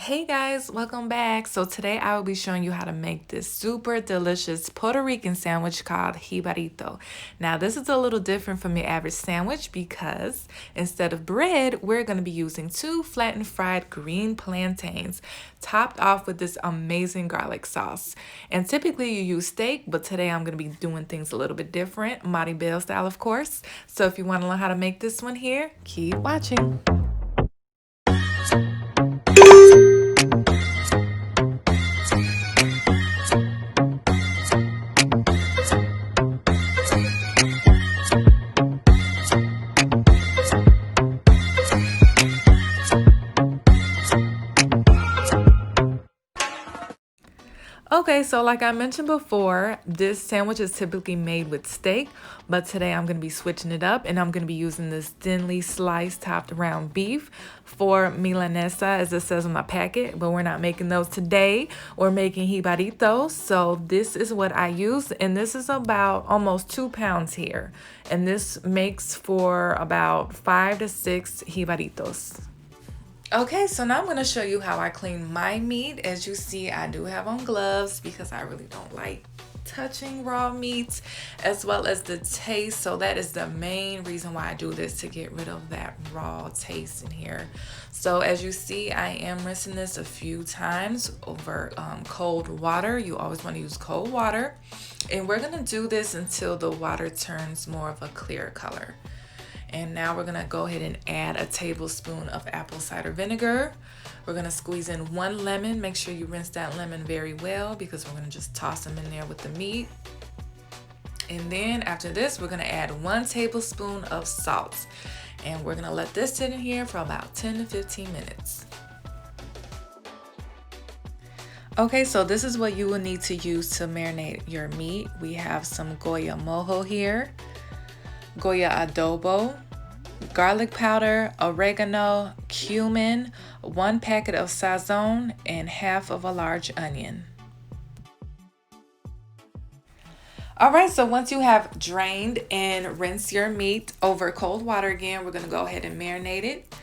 Hey guys, welcome back. So today I will be showing you how to make this super delicious Puerto Rican sandwich called Jibarito. Now this is a little different from your average sandwich because instead of bread, we're going to be using two flattened fried green plantains topped off with this amazing garlic sauce. And typically you use steak, but today I'm going to be doing things a little bit different, Marty Bell style of course. So if you want to learn how to make this one here, keep watching. Okay, so like I mentioned before, this sandwich is typically made with steak, but today I'm going to be switching it up and I'm going to be using this thinly sliced topped round beef for Milanesa as it says on my packet, but we're not making those today. We're making Jibaritos. So this is what I use, and this is about almost 2 pounds here. And this makes for about 5 to 6 Jibaritos. Okay, so now I'm going to show you how I clean my meat. As you see, I do have on gloves because I really don't like touching raw meats, as well as the taste. So that is the main reason why I do this, to get rid of that raw taste in here. So as you see, I am rinsing this a few times over cold water. You always want to use cold water. And we're going to do this until the water turns more of a clear color. And now we're gonna go ahead and add a tablespoon of apple cider vinegar. We're gonna squeeze in 1 lemon. Make sure you rinse that lemon very well because we're gonna just toss them in there with the meat. And then after this, we're gonna add 1 tablespoon of salt. And we're gonna let this sit in here for about 10 to 15 minutes. Okay, so this is what you will need to use to marinate your meat. We have some Goya MOJO here, Goya adobo, garlic powder, oregano, cumin, 1 packet of SAZON, and half of a large onion. Alright, so once you have drained and rinsed your meat over cold water again, we're going to go ahead and marinate it.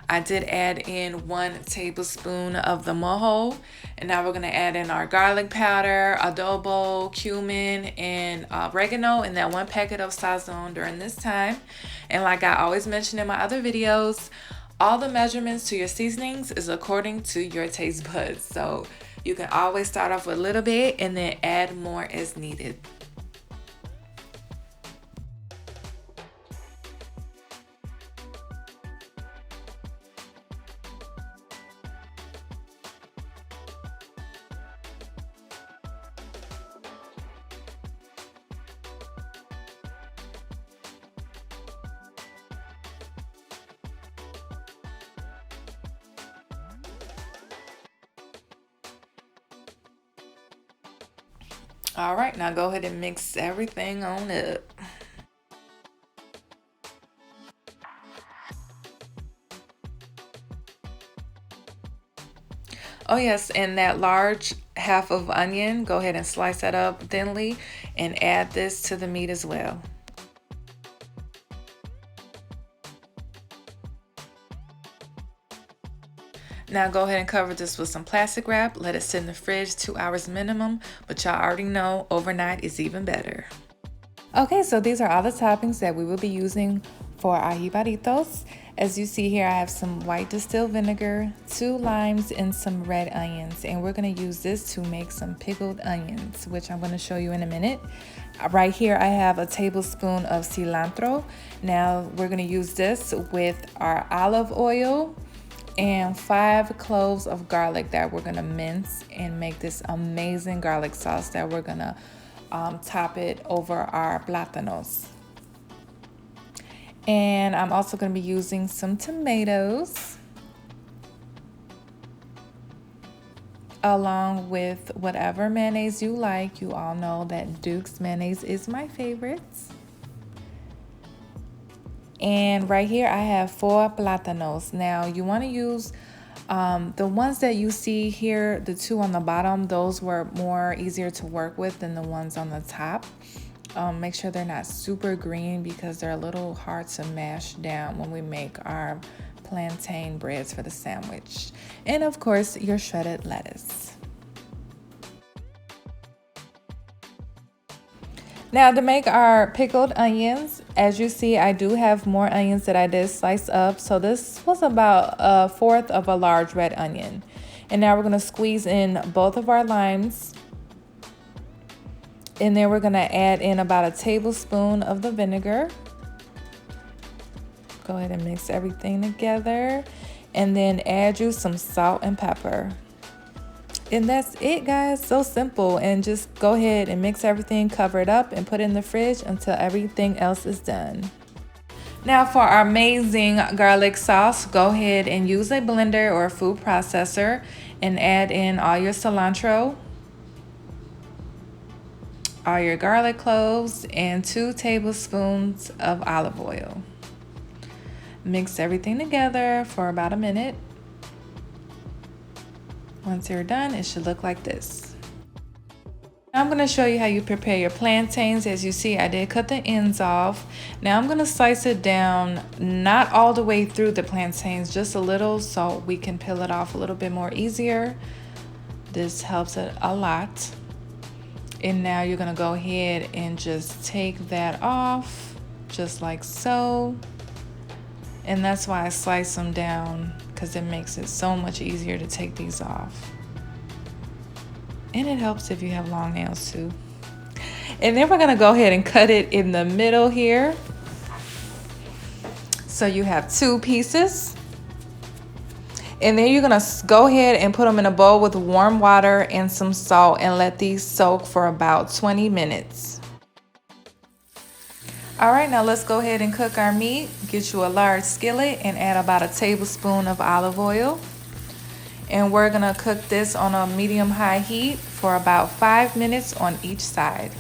I did add in 1 tablespoon of the MOJO, and now we're going to add in our garlic powder, adobo, cumin, and oregano, and that 1 packet of SAZON during this time. And like I always mention in my other videos, all the measurements to your seasonings is according to your taste buds. So you can always start off with a little bit and then add more as needed. All right, now go ahead and mix everything on up. Oh yes, and that large half of onion, go ahead and slice that up thinly and add this to the meat as well. Now go ahead and cover this with some plastic wrap. Let it sit in the fridge 2 hours minimum, but y'all already know overnight is even better. Okay, so these are all the toppings that we will be using for our jibaritos. As you see here, I have some white distilled vinegar, 2 limes, and some red onions. And we're going to use this to make some pickled onions, which I'm going to show you in a minute. Right here, I have a tablespoon of cilantro. Now we're going to use this with our olive oil and 5 cloves of garlic that we're going to mince and make this amazing garlic sauce that we're going to top it over our plátanos. And I'm also going to be using some tomatoes along with whatever mayonnaise you like. You all know that Duke's mayonnaise is my favorite. And right here I have 4 plátanos. Now you want to use the ones that you see here, the 2 on the bottom, those were more easier to work with than the ones on the top. Make sure they're not super green because they're a little hard to mash down when we make our plantain breads for the sandwich. And of course, your shredded lettuce. Now to make our pickled onions, as you see, I do have more onions that I did slice up. So this was about 1/4 of a large red onion. And now we're gonna squeeze in both of our limes. And then we're gonna add in about a tablespoon of the vinegar. Go ahead and mix everything together. And then add you some salt and pepper. And that's it, guys. So simple. And just go ahead and mix everything, cover it up, and put it in the fridge until everything else is done. Now for our amazing garlic sauce, go ahead and use a blender or a food processor and add in all your cilantro, all your garlic cloves, and 2 tablespoons of olive oil. Mix everything together for about a minute. Once you're done, it should look like this. Now I'm going to show you how you prepare your plantains. As you see, I did cut the ends off. Now I'm going to slice it down, not all the way through the plantains, just a little so we can peel it off a little bit more easier. This helps it a lot. And now you're going to go ahead and just take that off, just like so. And that's why I slice them down, because it makes it so much easier to take these off. And it helps if you have long nails too. And then we're gonna go ahead and cut it in the middle here. So you have 2 pieces. And then you're gonna go ahead and put them in a bowl with warm water and some salt and let these soak for about 20 minutes. All right, now let's go ahead and cook our meat. Get you a large skillet and add about a tablespoon of olive oil. And we're gonna cook this on a medium-high heat for about 5 minutes on each side.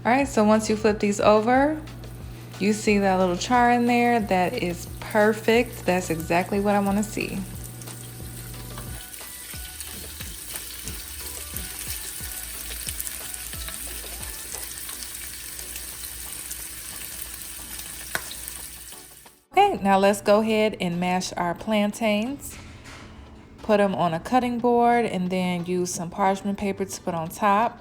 All right, so once you flip these over, you see that little char in there. That is perfect. That's exactly what I want to see. Okay, now let's go ahead and mash our plantains. Put them on a cutting board and then use some parchment paper to put on top.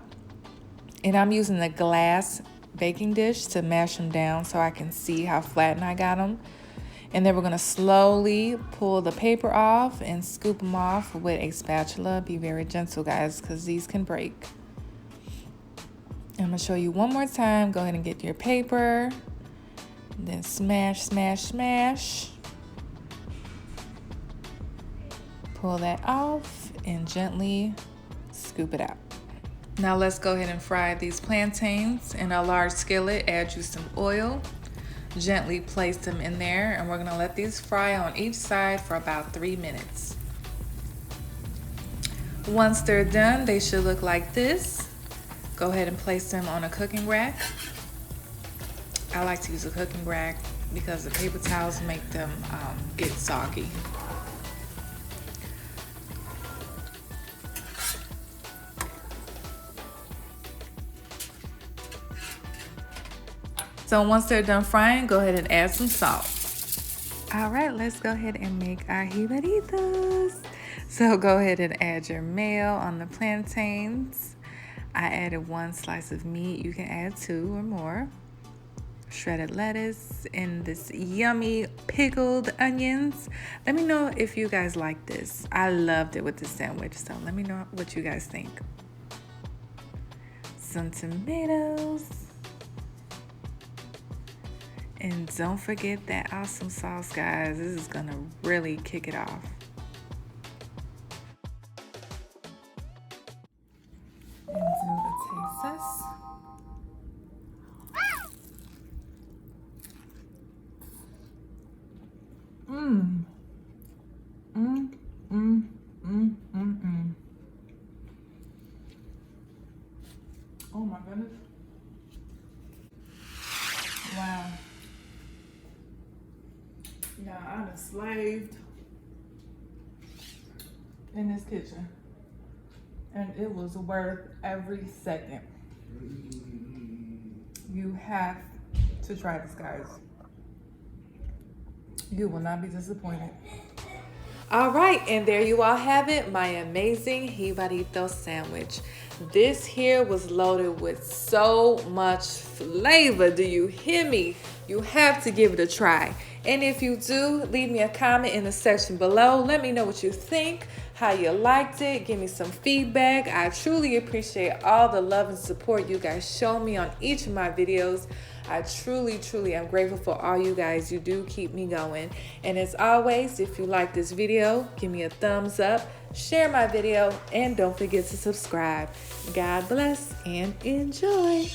And I'm using the glass baking dish to mash them down so I can see how flattened I got them. And then we're gonna slowly pull the paper off and scoop them off with a spatula. Be very gentle, guys, because these can break. I'm gonna show you one more time. Go ahead and get your paper. And then smash, smash, smash. Pull that off and gently scoop it out. Now let's go ahead and fry these plantains in a large skillet. Add you some oil. Gently place them in there, and we're gonna let these fry on each side for about 3 minutes. Once they're done, they should look like this. Go ahead and place them on a cooking rack. I like to use a cooking rack because the paper towels make them get soggy. So once they're done frying, go ahead and add some salt. All right, let's go ahead and make our Jibaritos. So go ahead and add your mayo on the plantains. I added 1 slice of meat. You can add 2 or more. Shredded lettuce and this yummy pickled onions. Let me know if you guys like this. I loved it with the sandwich, so let me know what you guys think. Some tomatoes. And don't forget that awesome sauce, guys. This is gonna really kick it off. And do the taste test. Mmm. in this kitchen. And it was worth every second. You have to try this, guys. You will not be disappointed. All right, and there you all have it, my amazing Jibarito sandwich. This here was loaded with so much flavor. Do you hear me? You have to give it a try. And if you do, leave me a comment in the section below. Let me know what you think, how you liked it. Give me some feedback. I truly appreciate all the love and support you guys show me on each of my videos. I truly am grateful for all you guys. You do keep me going. And as always, if you like this video, give me a thumbs up, share my video, and don't forget to subscribe. God bless and enjoy.